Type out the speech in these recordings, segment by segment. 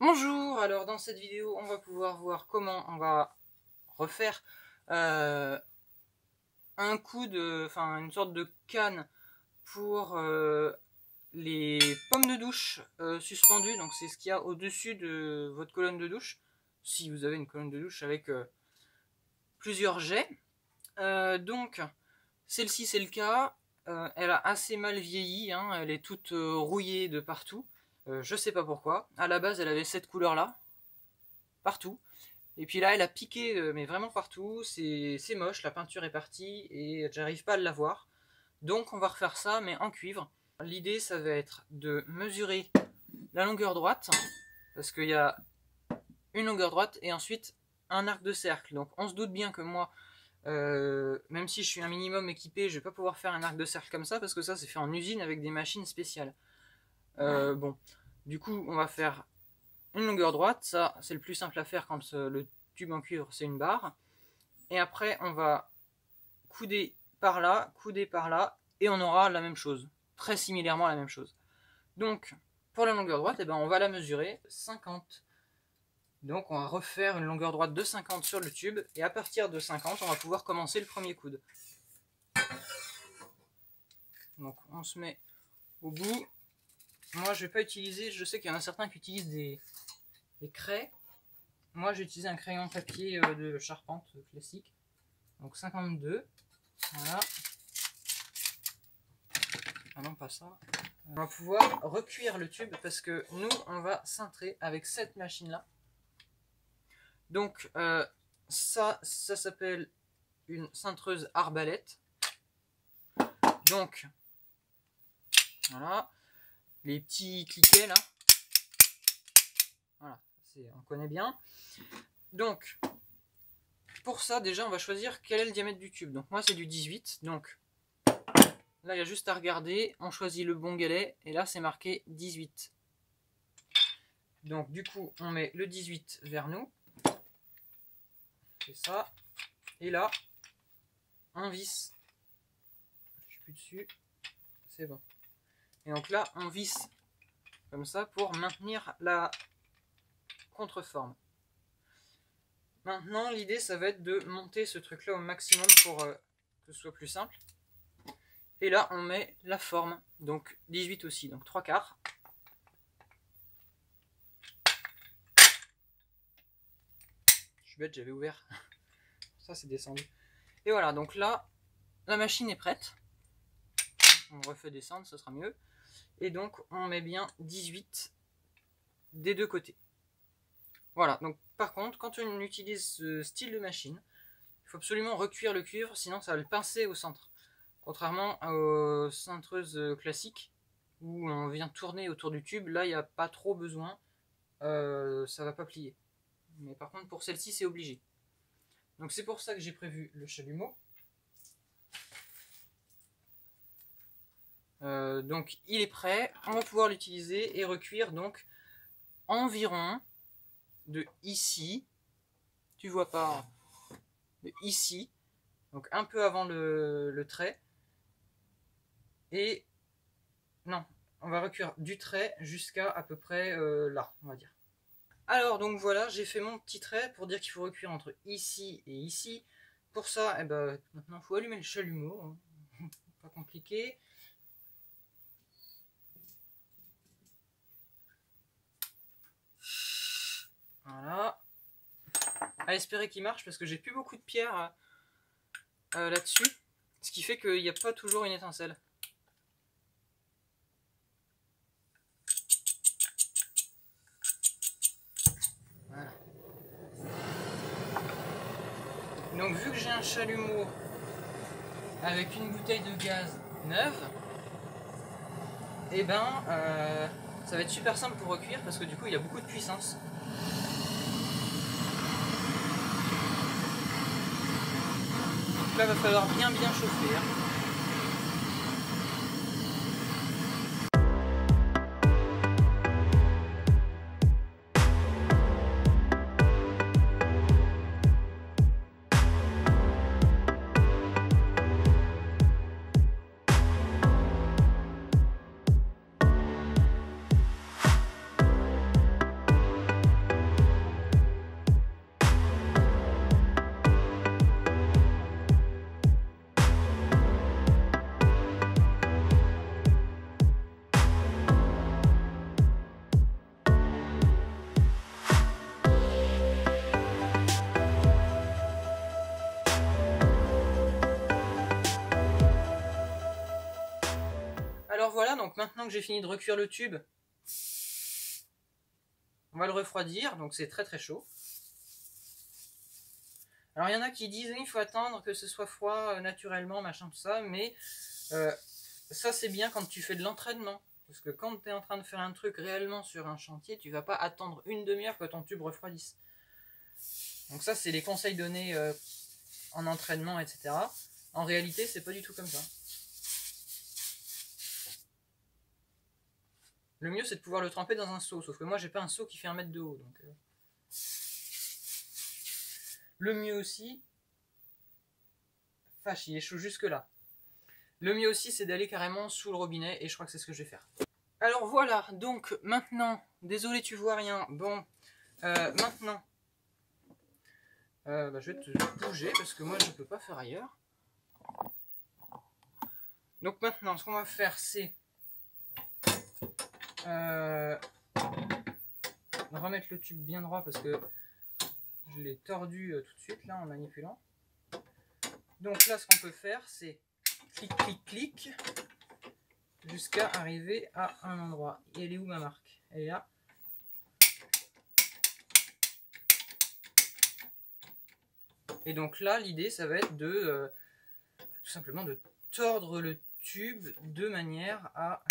Bonjour, alors dans cette vidéo on va pouvoir voir comment on va refaire un une sorte de canne pour les pommes de douche suspendues. Donc c'est ce qu'il y a au-dessus de votre colonne de douche, si vous avez une colonne de douche avec plusieurs jets. Donc celle-ci c'est le cas, elle a assez mal vieilli, hein, elle est toute rouillée de partout. Je sais pas pourquoi. À la base, elle avait cette couleur-là, partout. Et puis là, elle a piqué, mais vraiment partout. C'est moche, la peinture est partie et j'arrive pas à la voir. Donc, on va refaire ça, mais en cuivre. L'idée, ça va être de mesurer la longueur droite, parce qu'il y a une longueur droite et ensuite un arc de cercle. Donc, on se doute bien que moi, même si je suis un minimum équipé, je vais pas pouvoir faire un arc de cercle comme ça, parce que ça, c'est fait en usine avec des machines spéciales. Bon, du coup, on va faire une longueur droite. Ça, c'est le plus simple à faire quand le tube en cuivre, c'est une barre. Et après, on va couder par là, et on aura la même chose, très similairement la même chose. Donc, pour la longueur droite, on va la mesurer 50. Donc, on va refaire une longueur droite de 50 sur le tube, et à partir de 50, on va pouvoir commencer le premier coude. Donc, on se met au bout. Moi, je vais pas utiliser, je sais qu'il y en a certains qui utilisent des craies. Moi, j'ai utilisé un crayon papier de charpente classique. Donc 52. Voilà. Ah non, pas ça. On va pouvoir recuire le tube parce que nous, on va cintrer avec cette machine-là. Donc, ça s'appelle une cintreuse arbalète. Donc, voilà. Les petits cliquets là. Voilà, on connaît bien. Donc, pour ça, déjà, on va choisir quel est le diamètre du tube. Donc, moi, c'est du 18. Donc, là, il y a juste à regarder. On choisit le bon galet. Et là, c'est marqué 18. Donc, du coup, on met le 18 vers nous. C'est ça. Et là, on visse. Je suis plus dessus. C'est bon. Et donc là, on visse comme ça pour maintenir la contreforme. Maintenant, l'idée, ça va être de monter ce truc-là au maximum pour que ce soit plus simple. Et là, on met la forme, donc 18 aussi, donc 3/4. Je suis bête, j'avais ouvert. Ça, c'est descendu. Et voilà, donc là, la machine est prête. On refait descendre, ça sera mieux. Et donc, on met bien 18 des deux côtés. Voilà, donc par contre, quand on utilise ce style de machine, il faut absolument recuire le cuivre, sinon ça va le pincer au centre. Contrairement aux cintreuses classiques, où on vient tourner autour du tube, là il n'y a pas trop besoin, ça va pas plier. Mais par contre pour celle-ci c'est obligé. Donc c'est pour ça que j'ai prévu le chalumeau. Donc il est prêt, on va pouvoir l'utiliser et recuire donc environ de ici, tu vois pas, de ici, donc un peu avant le trait, et non, on va recuire du trait jusqu'à à peu près là, on va dire. Alors donc voilà, j'ai fait mon petit trait pour dire qu'il faut recuire entre ici et ici. Pour ça, maintenant il faut allumer le chalumeau, hein. Pas compliqué. Voilà. À espérer qu'il marche parce que j'ai plus beaucoup de pierres là-dessus, ce qui fait qu'il n'y a pas toujours une étincelle. Voilà. Donc vu que j'ai un chalumeau avec une bouteille de gaz neuve, ça va être super simple pour recuire parce que du coup il y a beaucoup de puissance. Donc là il va falloir bien chauffer, hein. maintenant que j'ai fini de recuire le tube, on va le refroidir, donc c'est très très chaud. Alors il y en a qui disent il faut attendre que ce soit froid naturellement, machin tout ça, mais ça c'est bien quand tu fais de l'entraînement. Parce que quand tu es en train de faire un truc réellement sur un chantier, tu vas pas attendre une demi-heure que ton tube refroidisse. Donc ça c'est les conseils donnés en entraînement, etc. En réalité c'est pas du tout comme ça. Le mieux c'est de pouvoir le tremper dans un seau, sauf que moi j'ai pas un seau qui fait 1 mètre de haut. Donc, le mieux aussi, vache il est chaud jusque là. Le mieux aussi c'est d'aller carrément sous le robinet et je crois que c'est ce que je vais faire. Alors voilà, donc maintenant, désolé tu vois rien, bon, maintenant, je vais te bouger parce que moi je peux pas faire ailleurs. Donc maintenant ce qu'on va faire c'est remettre le tube bien droit parce que je l'ai tordu tout de suite là en manipulant. Donc là ce qu'on peut faire c'est clic clic clic jusqu'à arriver à un endroit. Et elle est où ma marque? Elle est là. Et donc là l'idée ça va être de tout simplement de tordre le tube de manière à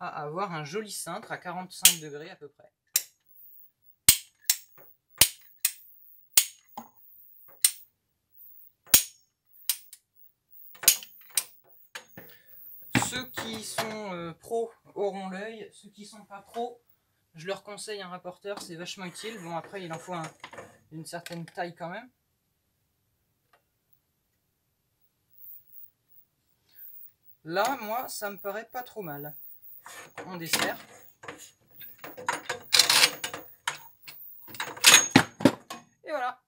avoir un joli cintre à 45 degrés à peu près. Ceux qui sont pros auront l'œil, ceux qui sont pas pros, je leur conseille un rapporteur, c'est vachement utile. Bon après il en faut une certaine taille quand même. Là moi ça me paraît pas trop mal. On dessert. Et voilà.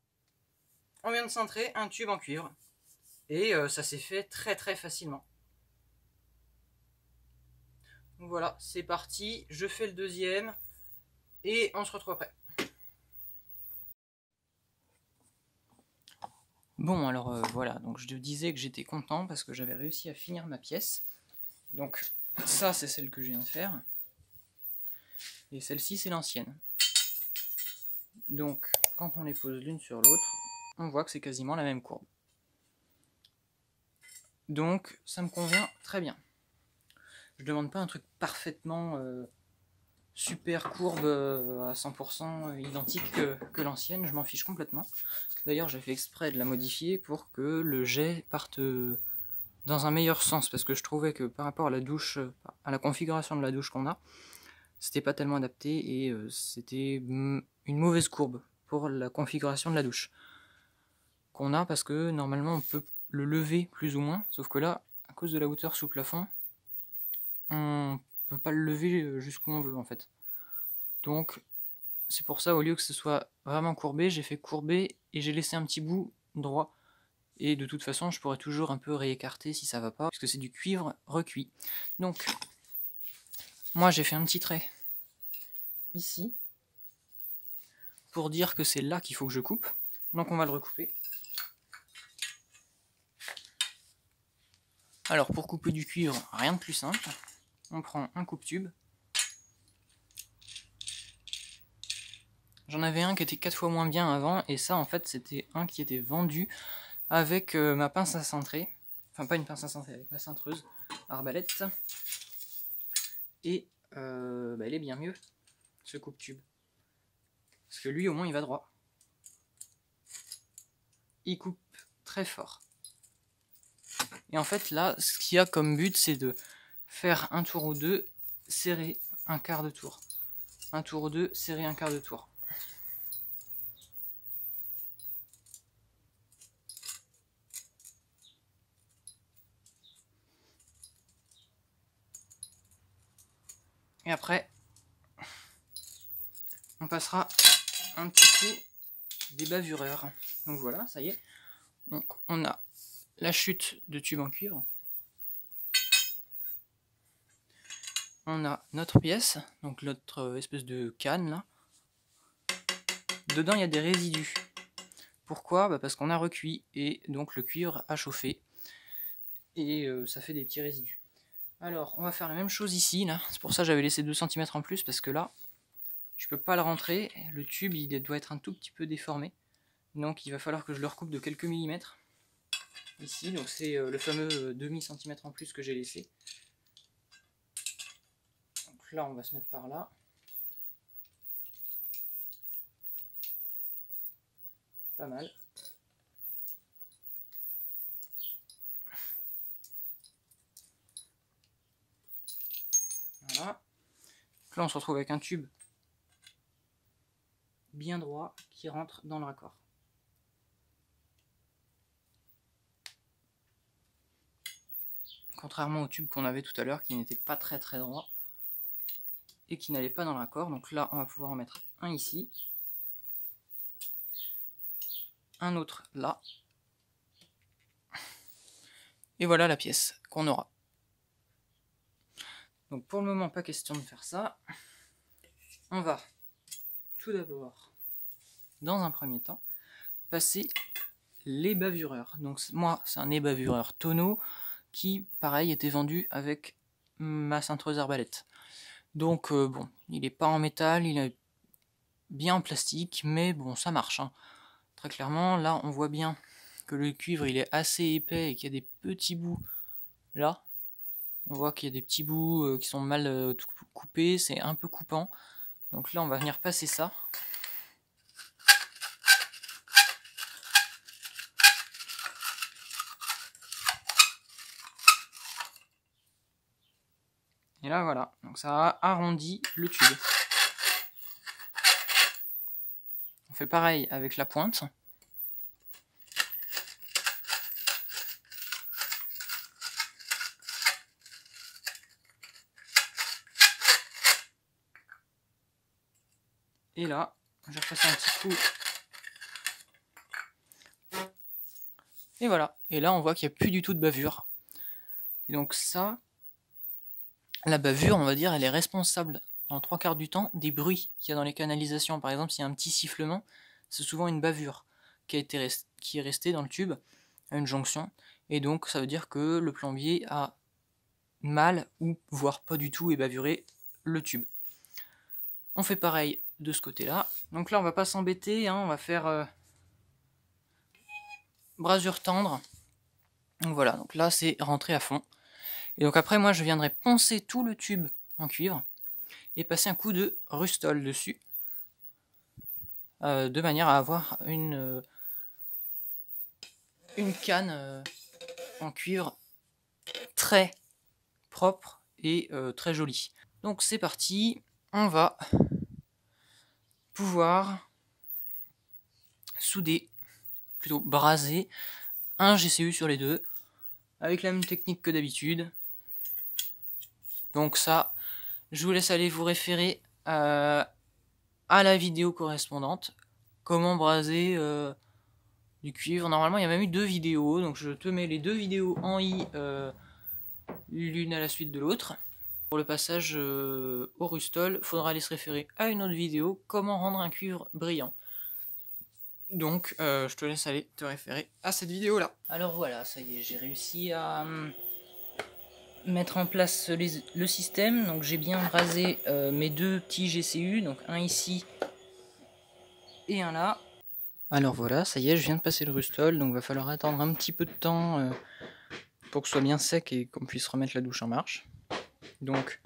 On vient de cintrer un tube en cuivre. Et ça s'est fait très très facilement. Donc voilà, c'est parti. Je fais le deuxième. Et on se retrouve après. Bon alors voilà, donc je te disais que j'étais content parce que j'avais réussi à finir ma pièce. Donc ça c'est celle que je viens de faire. Et celle-ci c'est l'ancienne. Donc quand on les pose l'une sur l'autre, on voit que c'est quasiment la même courbe. Donc ça me convient très bien. Je demande pas un truc parfaitement super courbe à 100% identique que l'ancienne, je m'en fiche complètement. D'ailleurs j'ai fait exprès de la modifier pour que le jet parte dans un meilleur sens, parce que je trouvais que par rapport à la douche, à la configuration de la douche qu'on a, c'était pas tellement adapté et c'était une mauvaise courbe pour la configuration de la douche qu'on a, parce que normalement on peut le lever plus ou moins, sauf que là, à cause de la hauteur sous plafond, on peut pas le lever jusqu'où on veut en fait. Donc c'est pour ça, au lieu que ce soit vraiment courbé, j'ai fait courber et j'ai laissé un petit bout droit. Et de toute façon, je pourrais toujours un peu réécarter si ça va pas, puisque c'est du cuivre recuit. Donc, moi j'ai fait un petit trait ici, pour dire que c'est là qu'il faut que je coupe. Donc on va le recouper. Alors pour couper du cuivre, rien de plus simple. On prend un coupe-tube. J'en avais un qui était 4 fois moins bien avant, et ça en fait c'était un qui était vendu avec ma pince à cintrer. Enfin pas une pince à cintrer, avec ma cintreuse arbalète. Et elle est bien mieux, ce coupe-tube. Parce que lui au moins il va droit. Il coupe très fort. Et en fait là, ce qu'il y a comme but, c'est de faire un tour ou deux, serrer un quart de tour. Un tour ou deux, serrer un quart de tour. Et après, on passera un petit coup des bavureurs. Donc voilà, ça y est. Donc on a la chute de tube en cuivre. On a notre pièce, donc notre espèce de canne là. Dedans il y a des résidus. Pourquoi? Bah parce qu'on a recuit et donc le cuivre a chauffé et ça fait des petits résidus. Alors on va faire la même chose ici, là. C'est pour ça que j'avais laissé 2 cm en plus, parce que là je peux pas le rentrer, le tube il doit être un tout petit peu déformé, donc il va falloir que je le recoupe de quelques millimètres ici. Donc c'est le fameux demi centimètre en plus que j'ai laissé. Donc là on va se mettre par là. Pas mal. Voilà. Donc là on se retrouve avec un tube bien droit qui rentre dans le raccord. Contrairement au tube qu'on avait tout à l'heure qui n'était pas très droit et qui n'allait pas dans le raccord. Donc là on va pouvoir en mettre un ici, un autre là, et voilà la pièce qu'on aura. Donc pour le moment pas question de faire ça. On va tout d'abord, dans un premier temps, passer les bavureurs. Donc moi c'est un ébavureur tonneau qui pareil était vendu avec ma cintreuse arbalète. Donc bon, il n'est pas en métal, il est bien en plastique, mais bon ça marche, hein. Très clairement là on voit bien que le cuivre il est assez épais et qu'il y a des petits bouts là. On voit qu'il y a des petits bouts qui sont mal coupés, c'est un peu coupant. Donc là on va venir passer ça. Et là voilà, donc ça a arrondi le tube. On fait pareil avec la pointe. Et là, je vais repasser un petit coup. Et voilà, et là on voit qu'il n'y a plus du tout de bavure. Et donc ça, la bavure, on va dire, elle est responsable dans 3/4 du temps des bruits qu'il y a dans les canalisations. Par exemple, s'il y a un petit sifflement, c'est souvent une bavure qui est restée dans le tube à une jonction. Et donc ça veut dire que le plombier a mal ou voire pas du tout ébavuré le tube. On fait pareil de ce côté-là. Donc là on va pas s'embêter, hein, on va faire brasure tendre. Donc voilà, donc là c'est rentré à fond. Et donc après moi je viendrai poncer tout le tube en cuivre et passer un coup de Rustol dessus, de manière à avoir une canne en cuivre très propre et très jolie. Donc c'est parti, on va pouvoir souder, plutôt braser, un GCU sur les deux, avec la même technique que d'habitude. Donc ça, je vous laisse aller vous référer à la vidéo correspondante, comment braser du cuivre. Normalement il y a même eu 2 vidéos, donc je te mets les 2 vidéos en i, l'une à la suite de l'autre. Pour le passage au Rustol, faudra aller se référer à une autre vidéo, comment rendre un cuivre brillant. Donc je te laisse aller te référer à cette vidéo là. Alors voilà, ça y est, j'ai réussi à mettre en place le système. Donc j'ai bien brasé mes 2 petits GCU, donc un ici et un là. Alors voilà, ça y est, je viens de passer le Rustol, donc va falloir attendre un petit peu de temps pour que ce soit bien sec et qu'on puisse remettre la douche en marche. Donc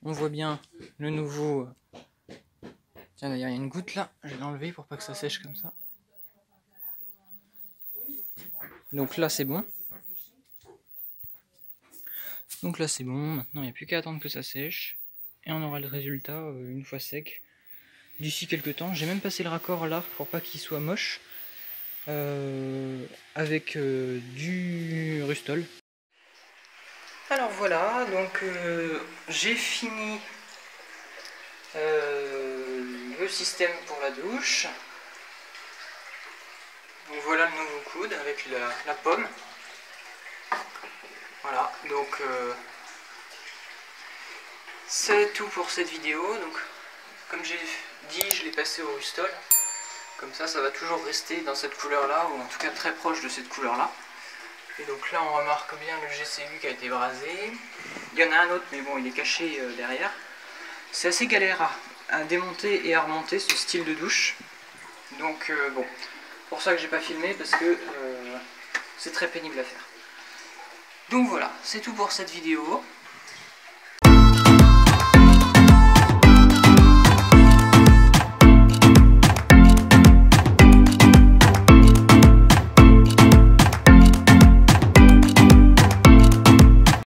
on voit bien le nouveau... Tiens d'ailleurs il y a une goutte là, je vais l'enlever pour pas que ça sèche comme ça. Donc là c'est bon. Donc là c'est bon, maintenant il n'y a plus qu'à attendre que ça sèche. Et on aura le résultat une fois sec. D'ici quelques temps, j'ai même passé le raccord là pour pas qu'il soit moche. Avec du Rustol. Alors voilà, donc j'ai fini le système pour la douche. Donc voilà le nouveau coude avec la pomme. Voilà, donc c'est tout pour cette vidéo. Donc comme j'ai dit, je l'ai passé au Rustol. Comme ça va toujours rester dans cette couleur là, ou en tout cas très proche de cette couleur là. Et donc là on remarque bien le GCU qui a été brasé. Il y en a un autre mais bon il est caché derrière. C'est assez galère à démonter et à remonter ce style de douche. Donc bon, pour ça que j'ai pas filmé parce que c'est très pénible à faire. Donc voilà, c'est tout pour cette vidéo.